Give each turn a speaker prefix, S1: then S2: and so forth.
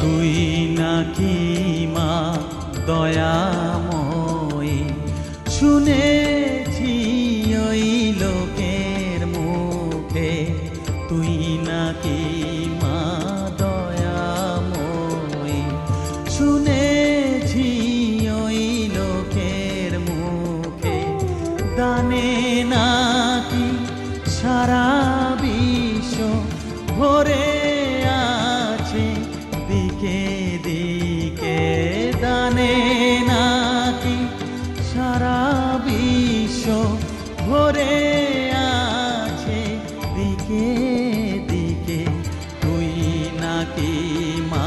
S1: তুই নাকি মা দয়াময়ী, শুনেছি ওই লোকের মুখে তুই নাকি মা দয়াময়ী, শুনেছি ওই লোকের মুখে দানে নাকি সারা বিশ্ব ভরে আছে দিকে দিকে, দানে নাকি সারা বিশ্ব ভরে আছে দিকে দিকে, তুই নাকি মা